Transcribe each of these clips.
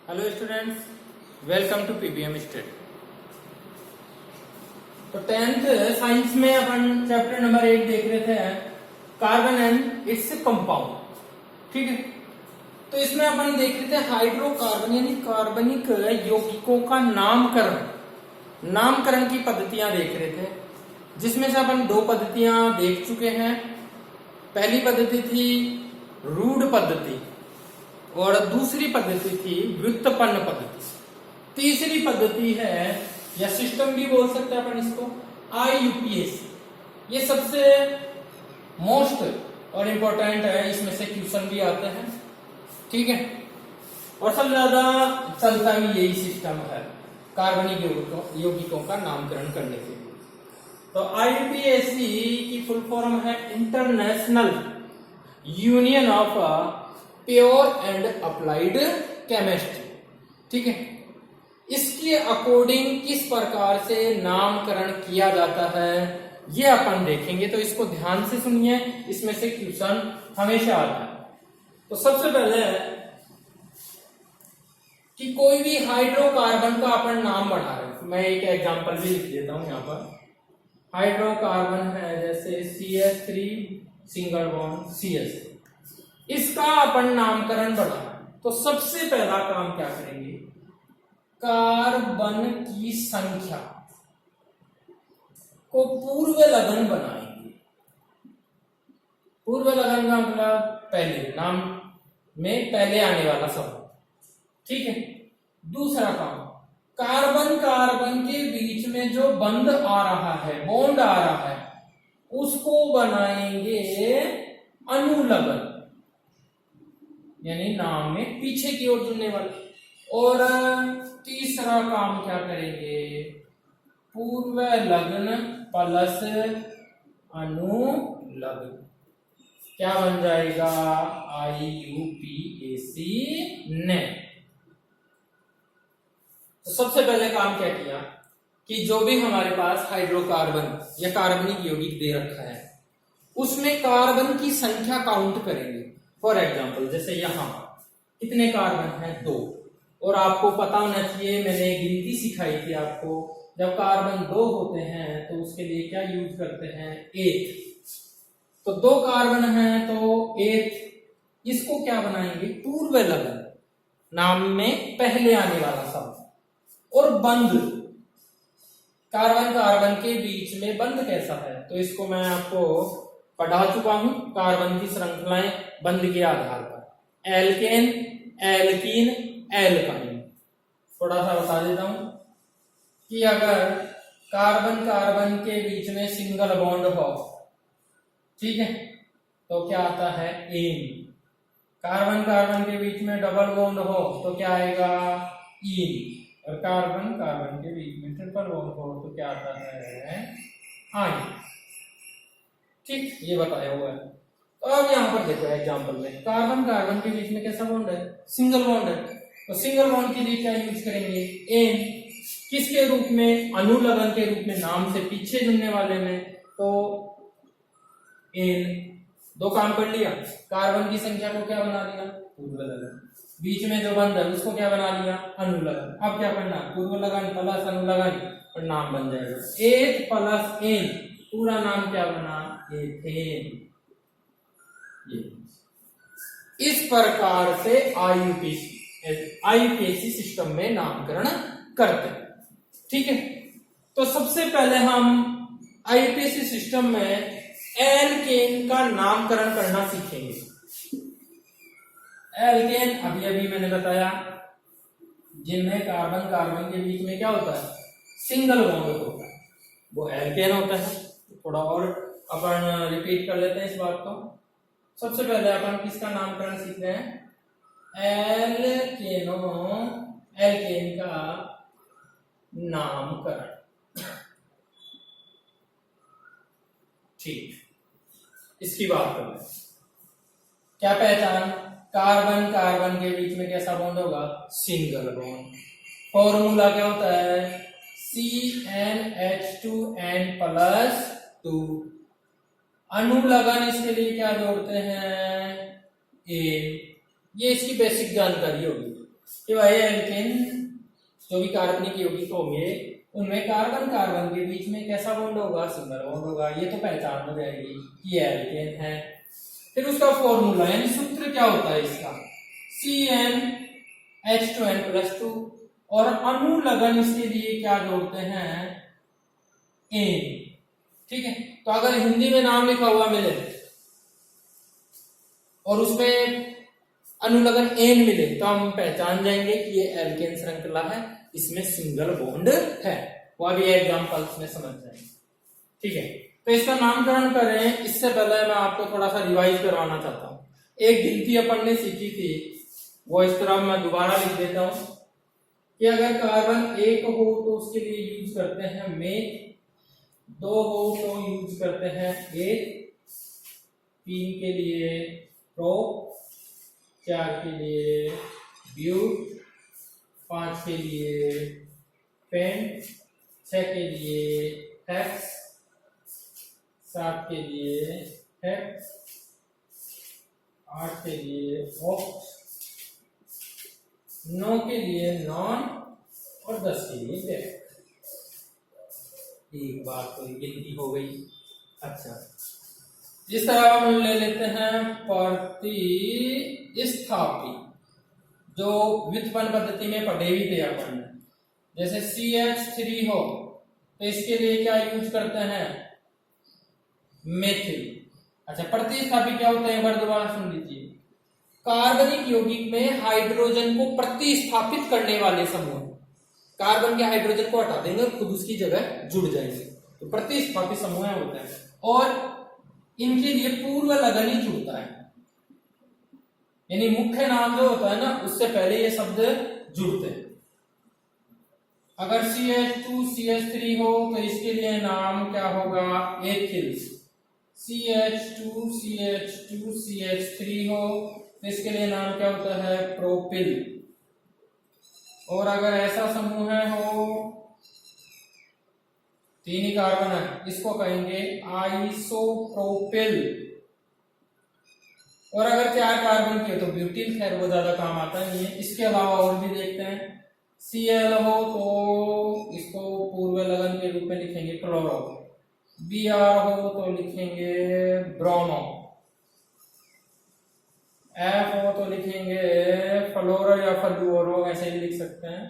Hello students, welcome to PBM study. तो 10th science में अपन chapter number 8 देख रहे थे, कार्बन एंड इट्स कंपाउंड। ठीक है, तो इसमें अपन देख रहे थे हाइड्रोकार्बन यानी कार्बनिक यौगिकों का नामकरण की पद्धतियां देख रहे थे, जिसमें से अपन दो पद्धतियां देख चुके हैं। पहली पद्धति थी रूढ़ पद्धति और दूसरी पद्धति थी व्युत्पन्न पद्धति। तीसरी पद्धति है, या सिस्टम भी बोल सकते हैं अपन इसको, IUPAC। ये सबसे मोस्ट और इम्पोर्टेंट है, इसमें से क्वेश्चन भी आते हैं। ठीक है, और सबसे ज्यादा चलता भी यही सिस्टम है कार्बनिक यौगिकों का नामकरण करने के लिए। तो IUPAC की फुल फॉर्म है international union of pure and applied chemistry. ठीक है, इसके अकॉर्डिंग किस प्रकार से नामकरण किया जाता है ये अपन देखेंगे। तो इसको ध्यान से सुनिए, इसमें से क्वेश्चन हमेशा आता है। तो सबसे पहले कि कोई भी हाइड्रोकार्बन का अपन नाम बढ़ा रहे हैं, मैं एक एग्जांपल भी लिख देता हूं यहां पर। हाइड्रोकार्बन है जैसे CH3 सिंगल बॉन्ड CS, इसका अपन नामकरण बढ़ाना। तो सबसे पहला काम क्या करेंगे, कार्बन की संख्या को पूर्व लग्न बनाएंगे। पूर्व लग्न का मतलब पहले नाम में पहले आने वाला शब्द। ठीक है, दूसरा काम, कार्बन के बीच में जो बंध आ रहा है, बॉन्ड आ रहा है, उसको बनाएंगे अनुलग्न, यानी नाम में पीछे की ओर जुड़ने वाले। और तीसरा काम क्या करेंगे, पूर्व लग्न प्लस अनुलग्न, क्या बन जाएगा, IUPAC ने। तो सबसे पहले काम क्या किया कि जो भी हमारे पास हाइड्रोकार्बन या कार्बनिक यौगिक दे रखा है, उसमें कार्बन की संख्या काउंट करेंगे। फॉर एग्जाम्पल जैसे यहां कितने कार्बन है, 2। और आपको पता होना चाहिए, मैंने गिनती सिखाई थी आपको, जब कार्बन 2 होते हैं तो उसके लिए क्या यूज करते हैं, 8। तो 2 कार्बन है तो 8, इसको क्या बनाएंगे, पूर्व लग्न, नाम में पहले आने वाला शब्द। और बंध, कार्बन के बीच में बंध कैसा है, तो इसको मैं आपको पढ़ा चुका हूं, कार्बन की श्रृंखलाएं बंध के आधार पर, एल्केन, एल्कीन, एल्काइन। थोड़ा सा बता देता हूं कि अगर कार्बन के बीच में सिंगल बॉन्ड हो, ठीक है, तो क्या आता है, एन। कार्बन के बीच में डबल बॉन्ड हो तो क्या आएगा, इन। और कार्बन के बीच में ट्रिपल बॉन्ड हो तो क्या आता है, आइन। ठीक, ये बताया हुआ है। तो अब यहां पर देखो एग्जांपल में, कार्बन के बीच में कैसा बॉन्ड है, सिंगल बॉन्ड है। तो सिंगल बॉन्ड के लिए क्या यूज करेंगे, एन। किसके रूप में, अनुलग्न के रूप में, नाम से पीछे जुड़ने वाले में, तो एन। 2 काम कर लिया, कार्बन की संख्या को क्या बना लिया, पूर्व लग्न। बीच में जो बंध है उसको क्या बना लिया, अनुलग्न। अब क्या करना, पूर्व लग्न प्लस अनुलग्न, और नाम बन जाएगा 8 प्लस एन, पूरा नाम क्या बना, एथेन। इस प्रकार से IUPAC सिस्टम में नामकरण करते हैं। ठीक है, तो सबसे पहले हम IUPAC सिस्टम में एल्केन का नामकरण करना सीखेंगे। एल्केन अभी मैंने बताया, जिनमें कार्बन के बीच में क्या होता है, सिंगल बॉन्ड होता है, वो एल्केन होता है। थोड़ा और अपन रिपीट कर लेते हैं इस बात को। सबसे पहले अपन किसका नामकरण सीख रहे हैं, एल्केन का नामकरण। ठीक, इसकी बात करते हैं। क्या पहचान, कार्बन के बीच में कैसा बॉन्ड होगा, सिंगल बॉन्ड। फॉर्मूला क्या होता है, CnH2n+2। अनुलग्न इसके लिए क्या जोड़ते हैं, ए। ये इसकी बेसिक जानकारी होगी। कि भाई एल्केन जो भी कार्बनिक यौगिक होंगे उनमें कार्बन कार्बन के बीच में कैसा बॉन्ड होगा, सिंगल बॉन्ड होगा। ये तो पहचान हो जाएगी कि ये एल्केन है। फिर उसका फॉर्मूला यानी सूत्र क्या होता है इसका, CnH2n+2 और अनुलग्न इसके लिए क्या जोड़ते हैं, एन। ठीक है, तो अगर हिंदी में नाम लिखा हुआ मिले और उसमें अनुलग्न एन मिले तो हम पहचान जाएंगे कि ये एल्केन श्रृंखला है, इसमें सिंगल बॉन्ड है। वो अभी एग्जांपल्स में समझ जाएंगे। ठीक है, तो इसका नामकरण करें इससे पहले मैं आपको थोड़ा सा रिवाइज करवाना चाहता हूँ। एक गिनती अपन ने सीखी थी, वो इस तरह मैं दोबारा लिख देता हूं कि अगर कार्बन 1 हो तो उसके लिए यूज करते हैं मेथ, 2 हो तो यूज करते हैं एथ, 3 के लिए प्रोप, 4 के लिए ब्यूट, 5 के लिए पेंट, 6 के लिए हेक्स, 7 के लिए हेक्स, 8 के लिए ऑक्ट, 9 के लिए नॉन और 10 के लिए डेक। एक बार तो गिनती हो गई। अच्छा, इस तरह हम ले लेते हैं प्रतिस्थापी, जो व्युत्पन्न पद्धति में पढ़े भी थे अपन। जैसे CH3 हो तो इसके लिए क्या यूज करते हैं, मेथिल। अच्छा, प्रतिस्थापी क्या होता है, एक बार दोबारा सुन लीजिए। कार्बनिक यौगिक में हाइड्रोजन को प्रतिस्थापित करने वाले समूह, कार्बन के हाइड्रोजन को हटा देंगे और खुद उसकी जगह जुड़ जाएंगे, तो प्रतिस्थापी समूह होता है। और इनके लिए पूर्व लगन ही जुड़ता है, यानी मुख्य नाम जो होता है ना उससे पहले ये शब्द जुड़ते हैं। अगर CH2 CH3 हो तो इसके लिए नाम क्या होगा, एथिल। CH2 CH2 CH3 हो तो इसके लिए नाम क्या होता है, प्रोपिल। और अगर ऐसा समूह हो, 3 ही कार्बन है, इसको कहेंगे आइसोप्रोपिल। और अगर 4 कार्बन के तो ब्यूटिल, खैर वो ज्यादा काम आता नहीं है। इसके अलावा और भी देखते हैं। Cl हो तो इसको पूर्व लगन के रूप में लिखेंगे क्लोरो, Br हो तो लिखेंगे ब्रोमो, F हो तो लिखेंगे फ्लोरो या फ्लूओरो, ऐसे भी लिख सकते हैं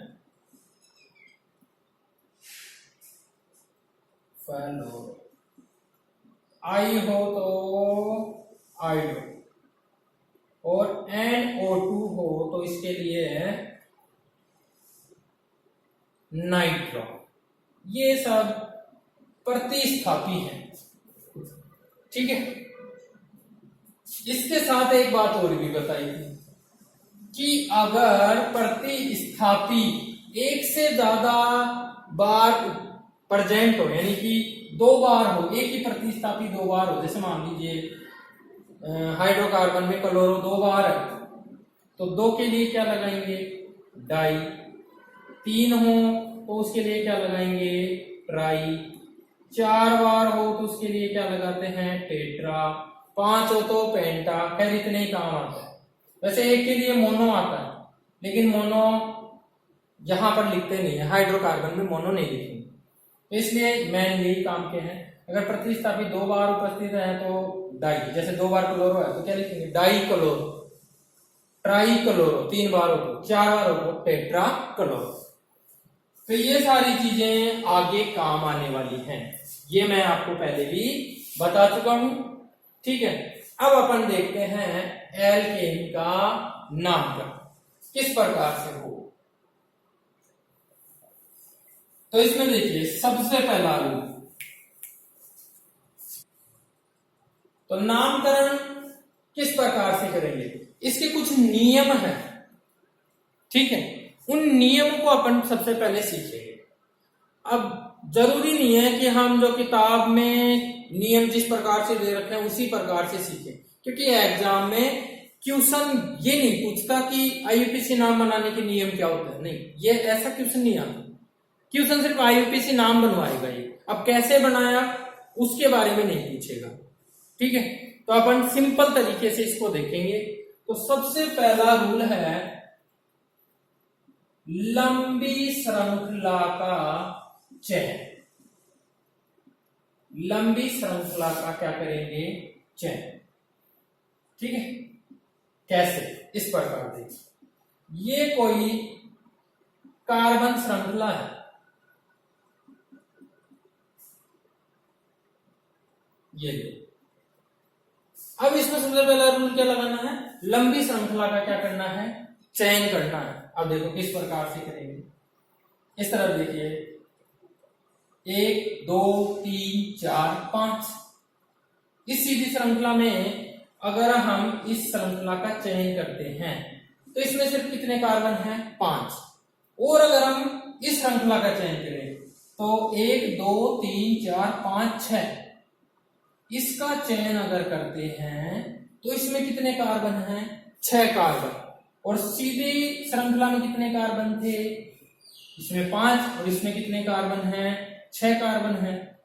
फ्लोरो। I हो तो आइडो और NO2 हो तो इसके लिए नाइट्रो। ये सब प्रतिस्थापी हैं। ठीक है, इसके साथ एक बात और भी बताई थी कि अगर प्रतिस्थापी एक से ज्यादा बार प्रेजेंट हो, यानी कि 2 बार हो, एक ही प्रतिस्थापी 2 बार हो, जैसे मान लीजिए हाइड्रोकार्बन में क्लोरो 2 बार है तो 2 के लिए क्या लगाएंगे, डाई। 3 हो तो उसके लिए क्या लगाएंगे, ट्राई। 4 बार हो तो उसके लिए क्या लगाते हैं, टेट्रा। 5 हो तो पेंटा। खैर इतने ही काम आता है। वैसे एक के लिए मोनो आता है, लेकिन मोनो यहां पर लिखते नहीं है, हाइड्रोकार्बन में मोनो नहीं लिखेंगे, तो इसलिए मेन यही काम के हैं। अगर प्रतिस्थापी 2 बार उपस्थित है तो डाई, जैसे 2 बार क्लोरो है तो क्या लिखेंगे, डाई क्लोरो। ट्राई क्लोरो 3 बार हो तो, 4 बार हो तो टेट्रा क्लोरो। तो ये सारी चीजें आगे काम आने वाली हैं, ये मैं आपको पहले भी बता चुका हूं। ठीक है, अब अपन देखते हैं एल्केन का नामकरण किस प्रकार से हो। तो इसमें देखिए सबसे पहला रूल, तो नामकरण किस प्रकार से करेंगे, इसके कुछ नियम हैं। ठीक है, उन नियम को अपन सबसे पहले सीखेंगे। अब जरूरी नहीं है कि हम जो किताब में नियम जिस प्रकार से दे रखे हैं उसी प्रकार से सीखें, क्योंकि एग्जाम में क्वेश्चन ये नहीं पूछता कि आईयूपीसी नाम बनाने के नियम क्या होते हैं, नहीं, ये ऐसा क्वेश्चन नहीं आता। क्वेश्चन सिर्फ आईयूपीसी नाम बनवाएगा, ये अब कैसे बनाया उसके बारे में नहीं पूछेगा। ठीक है, तो अपन सिंपल तरीके से इसको देखेंगे। तो सबसे पहला रूल है लंबी श्रृंखला का चयन। लंबी श्रृंखला का क्या करेंगे? चयन। ठीक है, कैसे? इस प्रकार देखिए, ये कोई कार्बन श्रृंखला है, ये अब इसमें सबसे पहला रूल क्या लगाना है? लंबी श्रृंखला का क्या करना है? चयन करना है। अब देखो किस प्रकार से करेंगे। इस तरह देखिए, 1 2 3 4 5। इस सीधी श्रृंखला में अगर हम इस श्रृंखला का चयन करते हैं तो इसमें सिर्फ कितने कार्बन हैं? 5। और अगर हम इस श्रृंखला का चयन करें तो 1 2 3 4 5 6, इसका चयन अगर करते हैं तो इसमें कितने कार्बन हैं? 6 कार्बन। और सीधी श्रृंखला में कितने कार्बन थे? इसमें 5 और इसमें कितने कार्बन हैं? 6 कार्बन हैं।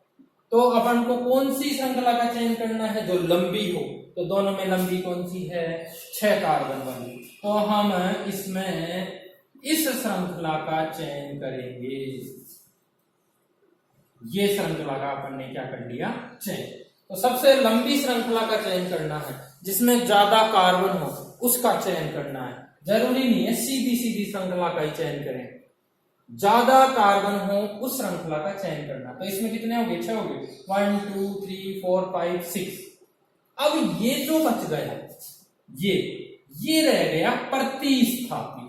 तो अपन को कौन सी श्रृंखला का चयन करना है? जो लंबी हो। तो दोनों में लंबी कौन सी है? 6 कार्बन वाली। तो हम इसमें इस श्रृंखला का चयन करेंगे। ये श्रृंखला का अपन ने क्या कर लिया? चयन। तो सबसे लंबी श्रृंखला का चयन करना है, जिसमें ज्यादा कार्बन हो उसका चयन करना है। जरूरी नहीं है सीधी सीधी श्रृंखला का ही चयन करें, ज्यादा कार्बन हो उस श्रृंखला का चयन करना। तो इसमें कितने हो गए? 6 हो गए। 1 2 3 4 5 6। अब ये जो बच गया, ये रह गया प्रतिस्थापी।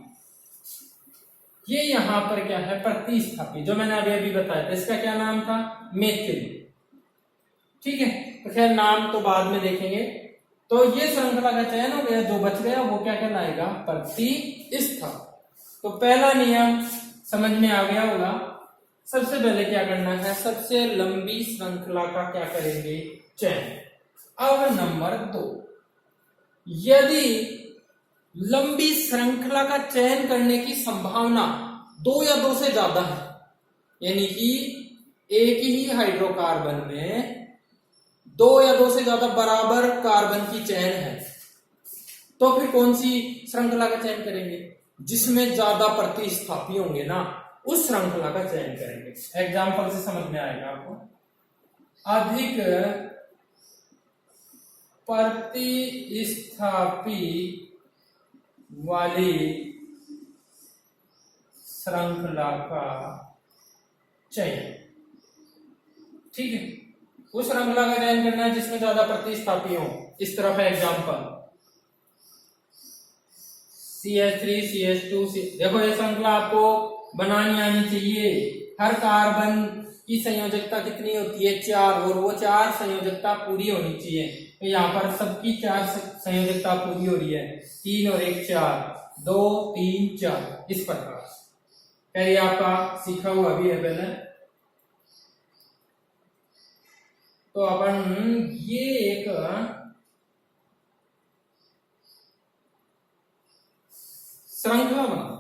ये यहां पर क्या है? प्रतिस्थापी, जो मैंने अभी अभी बताया था। इसका क्या नाम था? मेथिल। ठीक है, तो खैर नाम तो बाद में देखेंगे। तो ये श्रृंखला का चयन हो गया, जो बच गया वो क्या कहलाएगा? प्रतिस्थापी। तो पहला नियम समझ में आ गया होगा। सबसे पहले क्या करना है? सबसे लंबी श्रृंखला का क्या करेंगे? चयन। अब नंबर 2, यदि लंबी श्रृंखला का चयन करने की संभावना 2 या 2 से ज्यादा है, यानी कि एक ही हाइड्रोकार्बन में 2 या 2 से ज्यादा बराबर कार्बन की चयन है, तो फिर कौन सी श्रृंखला का चयन करेंगे? जिसमें ज्यादा प्रतिस्थापी होंगे ना, उस श्रृंखला का चयन करेंगे। एग्जाम्पल से समझ में आएगा आपको। अधिक प्रतिस्थापी वाली श्रृंखला का चयन। ठीक है, उस श्रृंखला का चयन करना है जिसमें ज्यादा प्रतिस्थापी हो। इस तरफ है एग्जाम्पल, CH3 CH2 देखो ये श्रृंखला आपको बनानी आनी चाहिए। हर कार्बन की संयोजकता कितनी होती है? 4, और वो 4 संयोजकता पूरी होनी चाहिए। तो यहाँ पर सबकी 4 संयोजकता पूरी हो रही है। 3 और 1 4, 2 3 4, इस प्रकार। ये आपका सीखा हुआ भी है पहले। तो अपन ये एक श्रृंखला बना,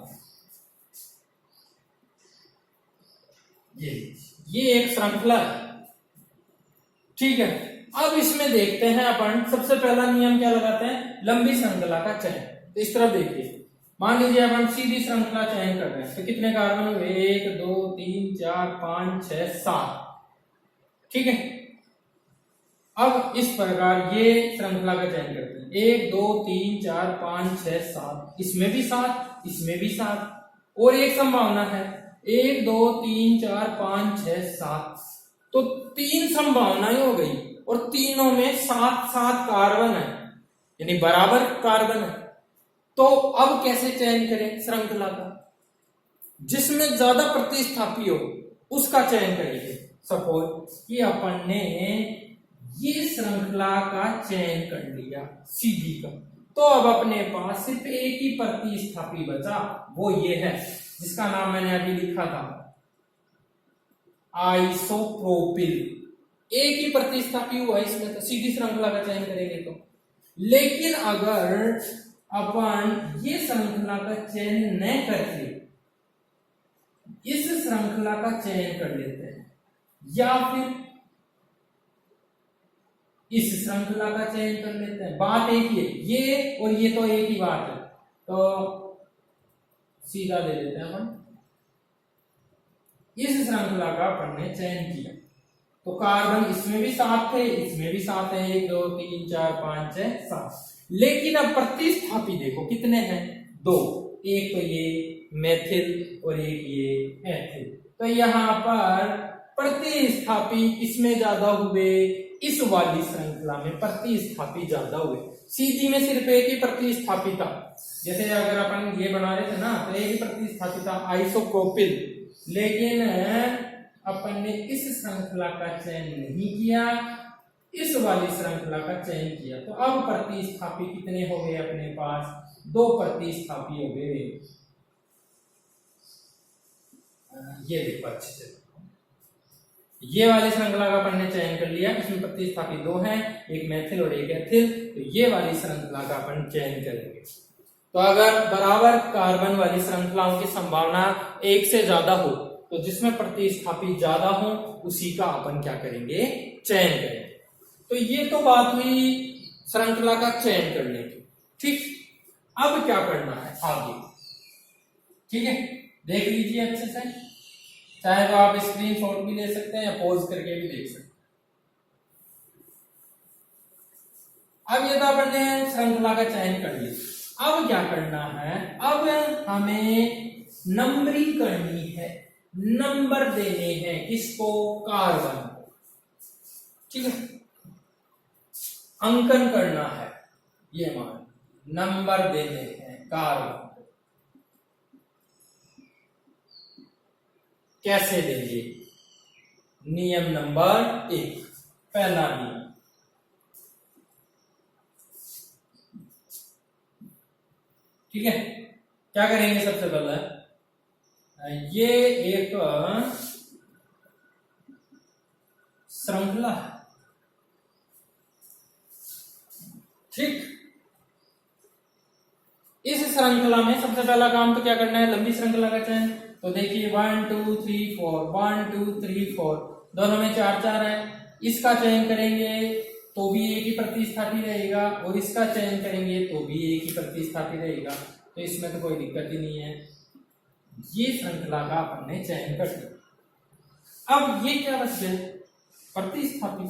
ये एक श्रृंखला है। ठीक है, अब इसमें देखते हैं अपन सबसे पहला नियम क्या लगाते हैं? लंबी श्रृंखला का चयन। तो इस तरफ देखिए, मान लीजिए अपन सीधी श्रृंखला चयन कर रहे हैं, तो कितने कार्बन हुए? 1 2 3 4 5 6 7। ठीक है, अब इस प्रकार ये श्रृंखला का चयन करते हैं। 1 2 3 4 5 6 7, इसमें भी 7, इसमें भी 7, और एक संभावना है 1 2 3 4 5 6 7। तो 3 संभावनाएं हो गई, और तीनों में 7 7 कार्बन है, यानी बराबर कार्बन है। तो अब कैसे चयन करें श्रृंखला का? जिसमें ज्यादा प्रतिस्थापी हो उसका चयन करेंगे। सपोज कि अपन ने ये श्रृंखला का चयन कर लिया सीधी का, तो अब अपने पास सिर्फ एक ही प्रतिस्थापी बचा, वो ये है जिसका नाम मैंने अभी लिखा था, आइसोप्रोपिल। एक ही प्रतिस्थापी हुआ इसमें, तो सीधी श्रृंखला का चयन करेंगे तो। लेकिन अगर अपन ये श्रृंखला का चयन न करके इस श्रृंखला का चयन कर लेते हैं, या फिर इस श्रृंखला का चयन कर लेते हैं, बात एक ही है, ये और ये तो एक ही बात है। तो सीधा दे देते हैं अपन। इस श्रृंखला का अपन ने चयन किया तो कार्बन इसमें भी 7 थे, इसमें भी 7 है, 1 2 3 4 5 6 7। लेकिन अब प्रतिस्थापी देखो कितने हैं, 2। एक तो ये मेथिल और एक ये एथिल। तो यहाँ पर प्रतिस्थापी इसमें ज्यादा हुए, इस वाली श्रृंखला में प्रतिस्थापी ज्यादा हुए। सीधी में सिर्फ एक ही प्रतिस्थापी था, जैसे अगर अपन ये बना रहे थे ना तो एक ही प्रतिस्थापी था आइसोप्रोपिल। लेकिन अपन ने इस श्रृंखला का चयन नहीं किया, इस वाली श्रृंखला का चयन किया। तो अब प्रतिस्थापी कितने हो गए अपने पास, 2 प्रतिस्थापी हो गए। ये देखो अच्छे से, ये वाली श्रृंखला का अपन ने चयन कर लिया, इसमें प्रतिस्थापी 2 हैं, एक मेथिल और एक एथिल। तो ये वाली श्रृंखला का अपन चयन करेंगे। तो अगर बराबर कार्बन वाली श्रृंखलाओं की संभावना 1 से ज्यादा हो तो जिसमें प्रतिस्थापी ज्यादा हो उसी का अपन क्या करेंगे, चयन करेंगे। तो ये तो बात हुई श्रृंखला का चयन करने की। ठीक, अब क्या करना है आगे, ठीक है, देख लीजिए अच्छे से। चाहे तो आप स्क्रीनशॉट भी ले सकते हैं या पॉज करके भी देख सकते हैं। अब ये तो अपन ने श्रृंखला का चयन कर लिया। अब क्या करना है, अब हमें नंबरिंग करनी है, नंबर देने हैं किसको, कार्बन को। ठीक है, अंकन करना है, ये मान नंबर देने हैं कार्बन को। कैसे देंगे, नियम नंबर 1, पहला नियम। ठीक है, क्या करेंगे सबसे पहले, ये एक श्रृंखला है, ठीक। इस श्रृंखला में सबसे पहला काम तो क्या करना है, लंबी श्रृंखला का चयन। तो देखिए 1 2 3 4, 1 2 3 4, दोनों में 4 4 है। इसका चयन करेंगे तो भी एक ही प्रतिस्थापी रहेगा, और इसका चयन करेंगे तो भी एक ही प्रतिस्थापी रहेगा। तो इसमें तो कोई दिक्कत ही नहीं है। ये श्रृंखला का अपन ने चयन कर दिया। अब ये क्या बच गए, प्रतिस्थापी।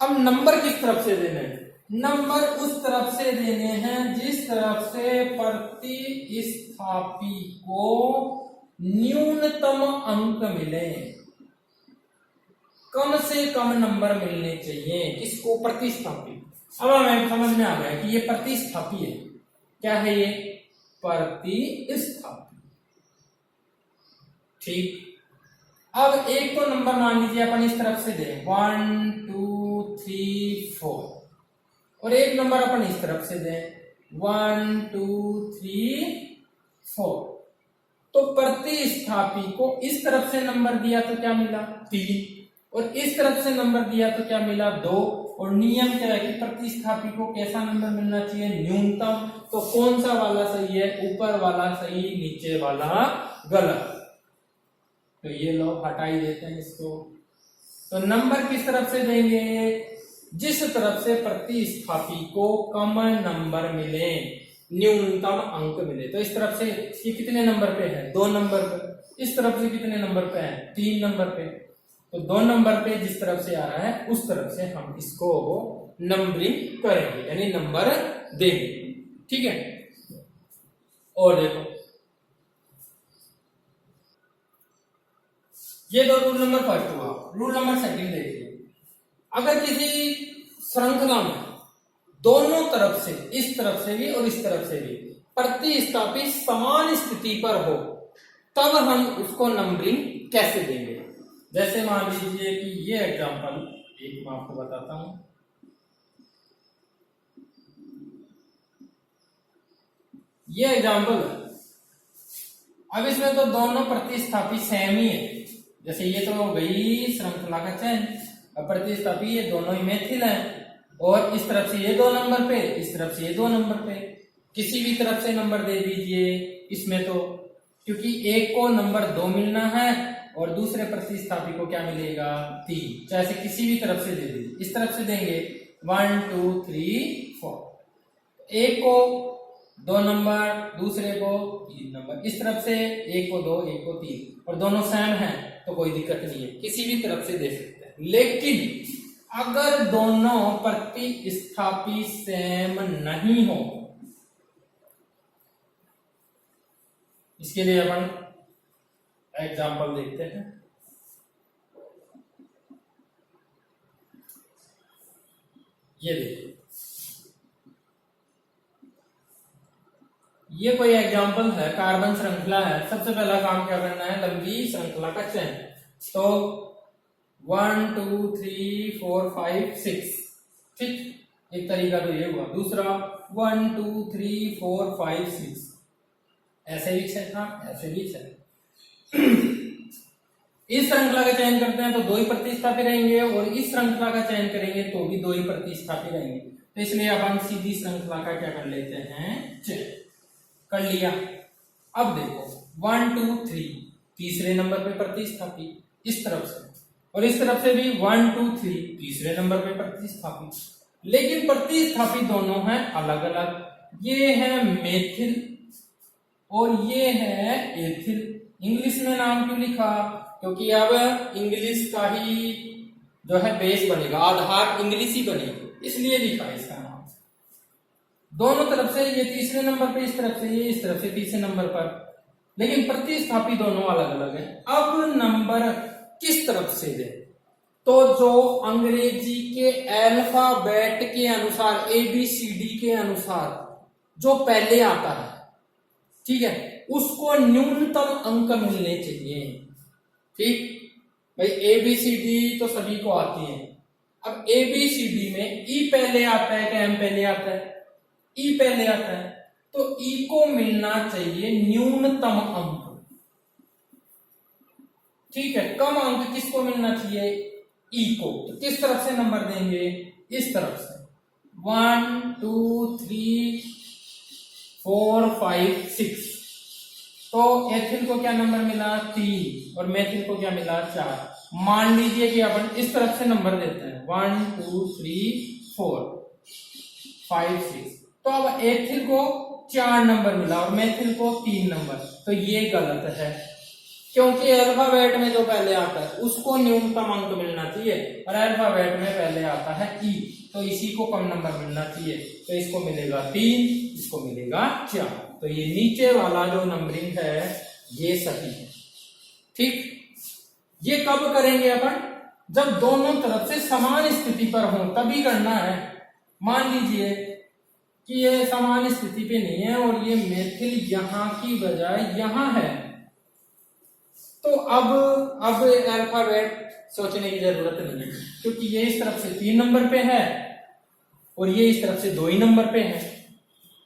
अब नंबर किस तरफ से देने हैं, नंबर उस तरफ से देने हैं जिस तरफ से प्रतिस्थापी को न्यूनतम अंक मिले, कम से कम नंबर मिलने चाहिए किसको, प्रतिस्थापी। अब हमें समझ में आ गया कि ये प्रतिस्थापी है। क्या है ये, प्रतिस्थापी। ठीक, अब एक तो नंबर मान लीजिए अपन इस तरफ से दें 1 2 3 4, और एक नंबर अपन इस तरफ से दें 1 2 3 4। तो प्रतिस्थापी को इस तरफ से नंबर दिया तो क्या मिला, 3, और इस तरफ से नंबर दिया तो क्या मिला, 2। और नियम क्या है कि प्रतिस्थापी को कैसा नंबर मिलना चाहिए, न्यूनतम। तो कौन सा वाला सही है, ऊपर वाला सही, नीचे वाला गलत। तो ये लोग हटा ही देते हैं इसको। तो नंबर किस तरफ से देंगे, जिस तरफ से प्रतिस्थापी को कम नंबर मिले, न्यूनतम अंक मिले। तो इस तरफ से ये कितने नंबर पे है, 2 नंबर पे। इस तरफ से कितने नंबर पे है, 3 नंबर पे। तो 2 नंबर पे जिस तरफ से आ रहा है उस तरफ से हम इसको नंबरिंग करेंगे, यानी नंबर देंगे। ठीक है, और देखो ये तो रूल नंबर 1 हुआ। रूल नंबर 2 देखिए, अगर किसी श्रृंखला में दोनों तरफ से, इस तरफ से भी और इस तरफ से भी प्रतिस्थापी समान स्थिति पर हो, तब हम उसको नंबरिंग कैसे देंगे। जैसे मान लीजिए कि ये एग्जांपल एक मैं आपको बताता हूं। ये एग्जांपल, अब इसमें तो दोनों प्रतिस्थापी सेम ही है। जैसे ये तो हो गई श्रृंखला का चयन, अब प्रतिस्थापी ये दोनों ही मेथिल है, और इस तरफ से ये 2 नंबर पे, इस तरफ से ये 2 नंबर पे। किसी भी तरफ से नंबर दे दीजिए इसमें, तो क्योंकि एक को नंबर 2 मिलना है और दूसरे प्रतिस्थापी को क्या मिलेगा, 3। चाहे किसी भी तरफ से दे दीजिए। इस तरफ से देंगे 1 2 3 4, एक को 2 नंबर, दूसरे को 3 नंबर, इस तरफ से एक को 2 एक को 3, और दोनों सेम हैं तो कोई दिक्कत नहीं है, किसी भी तरफ से दे सकते हैं। लेकिन अगर दोनों प्रतिस्थापी सेम नहीं हो, इसके लिए अपन एग्जाम्पल देखते हैं। ये देखिए, ये कोई एग्जाम्पल है, कार्बन श्रृंखला है। सबसे पहला काम क्या करना है, लंबी श्रृंखला का चयन। तो 1 2 3 4 5 6, ठीक, एक तरीका तो ये हुआ। दूसरा 1 2 3 4 5 6, ऐसे भी चलना, ऐसे भी चलना। इस श्रृंखला का चयन करते हैं तो 2 ही प्रतिस्थापी रहेंगे, और इस श्रृंखला का चयन करेंगे तो भी 2 ही प्रतिस्थापी रहेंगे। तो इसलिए अपन सीधी श्रृंखला का क्या कर लेते हैं, चयन कर लिया। अब देखो 1 2 3 तीसरे नंबर पे प्रतिस्थापी इस तरफ से, और इस तरफ से भी 1 2 3 तीसरे नंबर पे प्रतिस्थापी, लेकिन प्रतिस्थापी दोनों हैं अलग अलग। ये है मेथिल और ये है एथिल। इंग्लिश में नाम क्यों लिखा, क्योंकि अब इंग्लिश का ही जो है बेस बनेगा, आधार इंग्लिश ही बनेगी, इसलिए लिखा है इसका नाम। दोनों तरफ से ये तीसरे नंबर पे, इस तरफ से ये, इस तरफ से तीसरे नंबर पर, लेकिन प्रतिस्थापी दोनों अलग अलग है। अब नंबर किस तरफ से दे, तो जो अंग्रेजी के अल्फाबेट के अनुसार, ABCD के अनुसार जो पहले आता है, ठीक है, उसको न्यूनतम अंक मिलने चाहिए। ठीक भाई, ABCD तो सभी को आती है। अब ABCD में E पहले आता है कि M पहले आता है, E पहले आता है, तो E को मिलना चाहिए न्यूनतम अंक। ठीक है, कम अंक किसको मिलना चाहिए, E को। तो किस तरफ से नंबर देंगे, इस तरफ से 1 2 3 4 5 6। तो एथिल को क्या नंबर मिला, 3, और मेथिल को क्या मिला, 4। मान लीजिए कि अपन इस तरफ से नंबर देते हैं 1 2 3 4 5 6, तो अब एथिल को 4 नंबर मिला और मेथिल को 3 नंबर। तो ये गलत है, क्योंकि अल्फाबेट में जो पहले आता है उसको न्यूनतम अंक मिलना चाहिए, और अल्फाबेट में पहले आता है ई, तो इसी को कम नंबर मिलना चाहिए। तो इसको मिलेगा 3, इसको मिलेगा 4। तो ये नीचे वाला जो नंबरिंग है ये सही है। ठीक, ये कब करेंगे अपन, जब दोनों तरफ से समान स्थिति पर हो तभी करना है। मान लीजिए कि ये समान स्थिति पे नहीं है और ये मेथिल यहां की बजाय यहां है, तो अब अल्फाबेट सोचने की जरूरत नहीं है, क्योंकि ये इस तरफ से 3 नंबर पे है और ये इस तरफ से 2 ही नंबर पे है।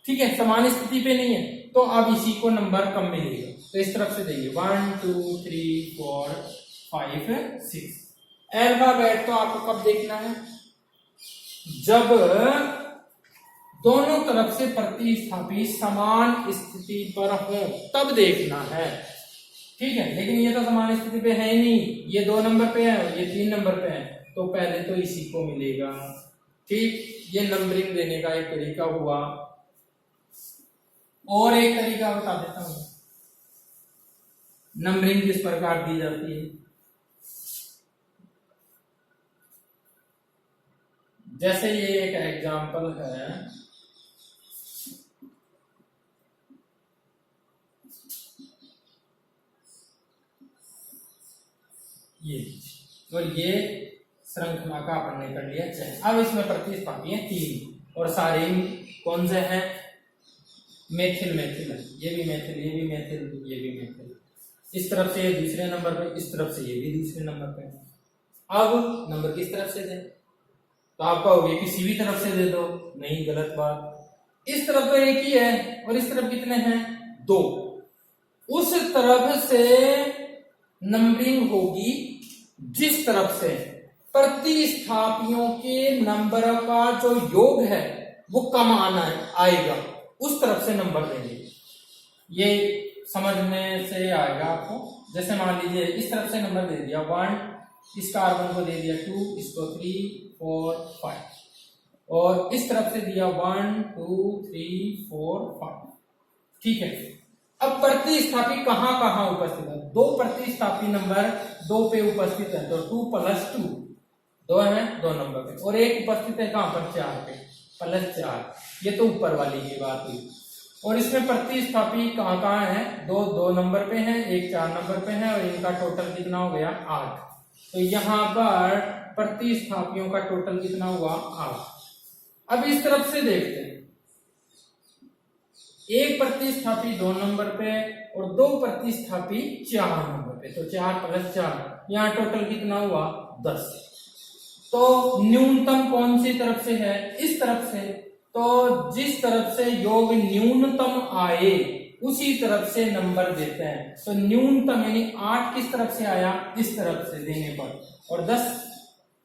ठीक है, समान स्थिति पे नहीं है, तो अब इसी को नंबर कम मिलेगा। तो इस तरफ से देखिए 1 2 3 4 5 6। अल्फाबेट तो आपको कब देखना है, जब दोनों तरफ से प्रतिस्थापी समान स्थिति पर हो तब देखना है। ठीक है, लेकिन ये तो समान स्थिति पे है ही नहीं, ये 2 नंबर पे है और ये 3 नंबर पे है, तो पहले तो इसी को मिलेगा। ठीक, ये नंबरिंग देने का एक तरीका हुआ। और एक तरीका बता देता हूं नंबरिंग किस प्रकार दी जाती है। जैसे ये एक एग्जांपल है, ये और ये श्रृंखला का अपन ने कर लिया चयन। अब इसमें प्रतिस्थापी है 3 और सारे कौन से हैं, मेथिल मेथिल है, ये भी मेथिल, ये भी मेथिल, ये भी मेथिल। इस तरफ से ये दूसरे नंबर पे, इस तरफ से ये भी दूसरे नंबर पे। अब नंबर किस तरफ से दे, तो आप कहोगे किसी भी तरफ से दे दो, नहीं, गलत बात। इस तरफ तो एक ही है और इस तरफ कितने हैं, 2। उस तरफ से नंबरिंग होगी जिस तरफ से प्रतिस्थापियों के नंबर का जो योग है वो कम आएगा, उस तरफ से नंबर देंगे। ये समझने से आएगा आपको। जैसे मान लीजिए इस तरफ से नंबर दे दिया 1, इस कार्बन को दे दिया 2, इसको 3 4 5, और इस तरफ से दिया 1 2 3 4 5। ठीक है, अब प्रतिस्थापी कहां कहां उपस्थित है? दो प्रतिस्थापी नंबर 2 पे उपस्थित है, तो 2 + 2 2 है 2 नंबर पे, और एक उपस्थित है कहां पर? 4 पे, +4। ये तो ऊपर वाली की बात हुई। और इसमें प्रतिस्थापी कहां कहां है? 2 नंबर पे है, एक 4 नंबर पे है, और इनका टोटल कितना हो गया? 8। तो यहां पर प्रतिस्थापियों का टोटल कितना हुआ? 8। अब इस तरफ से देखते हैं, एक प्रतिस्थापी 2 नंबर पे और 2 प्रतिस्थापी 4 नंबर पे, तो 4 + 4, यहाँ टोटल कितना हुआ? 10। तो न्यूनतम कौन सी तरफ से है? इस तरफ से। तो जिस तरफ से योग न्यूनतम आए उसी तरफ से नंबर देते हैं। तो न्यूनतम यानी 8 किस तरफ से आया? इस तरफ से देने पर, और 10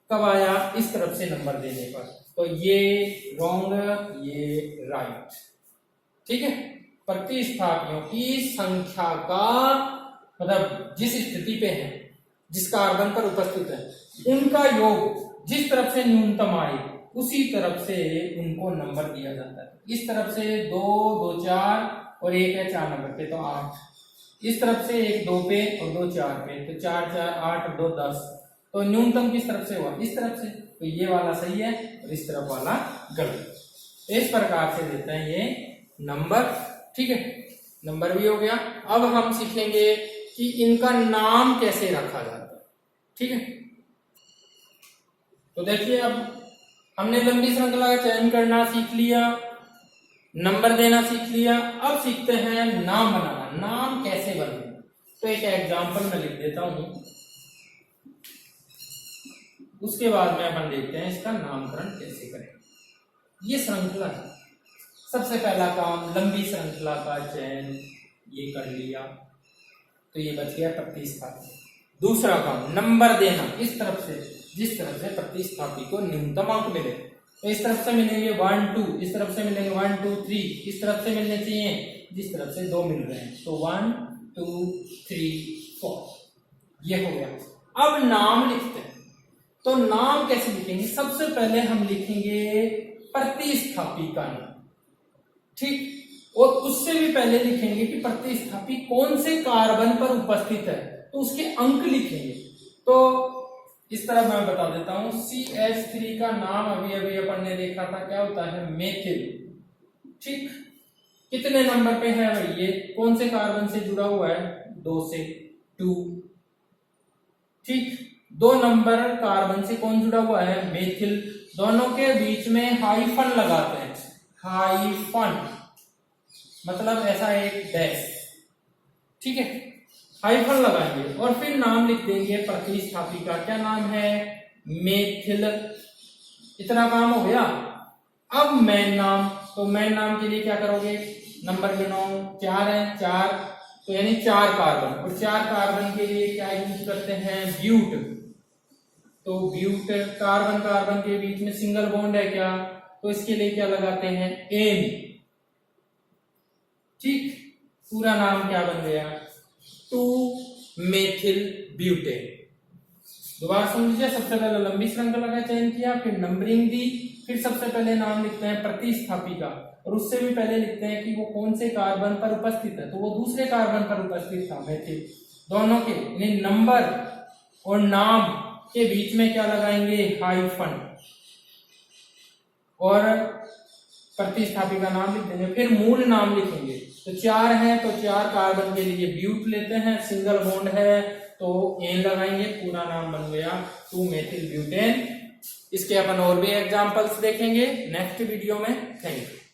कब आया? इस तरफ से नंबर देने पर। तो ये रॉन्ग, ये राइट। ठीक है, प्रतिस्थापियों की संख्या का मतलब जिस स्थिति पे है, जिस कार्बन पर उपस्थित है, उनका योग जिस तरफ से न्यूनतम आए उसी तरफ से उनको नंबर दिया जाता है। इस तरफ से 2 2 4 और एक है 4 नंबर पे, तो 8। इस तरफ से एक 2 पे और 2 4 पे, तो 4 4 8 और 2 10। तो न्यूनतम किस तरफ से हुआ? इस तरफ से। तो ये वाला सही है और इस तरफ वाला गलत। इस प्रकार से देते हैं ये नंबर। ठीक है, नंबर भी हो गया। अब हम सीखेंगे कि इनका नाम कैसे रखा जाता है। ठीक है, तो देखिए, अब हमने लंबी श्रृंखला का चयन करना सीख लिया, नंबर देना सीख लिया। अब सीखते हैं नाम बनाना। नाम कैसे बनेगा? तो एक एग्जांपल मैं लिख देता हूं, उसके बाद में अपन देखते हैं इसका नामकरण कैसे करें। ये श्रृंखला है। सबसे पहला काम लंबी श्रृंखला का चयन ये कर लिया, तो ये बच गया प्रतिस्थापी। दूसरा काम नंबर देना, इस तरफ से जिस तरफ से प्रतिस्थापी को न्यूनतम अंक मिले। तो इस तरफ से मिलेंगे 1 2, इस तरफ से मिलेंगे 1 2 3, इस तरफ से मिलने चाहिए जिस तरफ से 2 मिल रहे हैं, तो 1 2 3 4। ये हो गया। अब नाम लिखते हैं। तो नाम कैसे लिखेंगे? सबसे पहले हम लिखेंगे प्रतिस्थापी का नाम। ठीक, और उससे भी पहले लिखेंगे कि प्रतिस्थापी कौन से कार्बन पर उपस्थित है, तो उसके अंक लिखेंगे। तो इस तरह मैं बता देता हूं, CH3 का नाम अभी अभी अपन ने देखा था, क्या होता है? मेथिल। ठीक, कितने नंबर पे है भाई? ये कौन से कार्बन से जुड़ा हुआ है? 2 से 2। ठीक, 2 नंबर कार्बन से कौन जुड़ा हुआ है? मेथिल। दोनों के बीच में हाइफन लगाते हैं। हाइफन मतलब ऐसा एक डैश। ठीक है, हाइफन लगाएंगे और फिर नाम लिख देंगे प्रतिस्थापी का। क्या नाम है? मेथिल। इतना काम हो गया। अब मेन नाम, तो मेन नाम के लिए क्या करोगे? नंबर गिनो, 4 है, 4, तो यानी 4 कार्बन, और 4 कार्बन के लिए क्या यूज करते हैं? ब्यूट। तो ब्यूट, कार्बन कार्बन के बीच में सिंगल बॉन्ड है क्या, तो इसके लिए क्या लगाते हैं? एन। ठीक, पूरा नाम क्या बन गया? 2 मेथिल ब्यूटेन। दोबारा सुन लीजिए, सबसे पहले लंबी श्रृंखला का चयन किया, फिर नंबरिंग दी, फिर सबसे पहले नाम लिखते हैं प्रतिस्थापी का, और उससे भी पहले लिखते हैं कि वो कौन से कार्बन पर उपस्थित है, तो वो दूसरे कार्बन पर उपस्थित था मेथिल। दोनों के यानी नंबर और नाम के बीच में क्या लगाएंगे? हाइफन, और प्रतिस्थापी का नाम लिख देंगे, फिर मूल नाम लिखेंगे। तो 4 है तो 4 कार्बन के लिए ब्यूट लेते हैं, सिंगल बॉन्ड है तो एन लगाएंगे, पूरा नाम बन गया 2 मेथिल ब्यूटेन। इसके अपन और भी एग्जांपल्स देखेंगे नेक्स्ट वीडियो में। Thank you.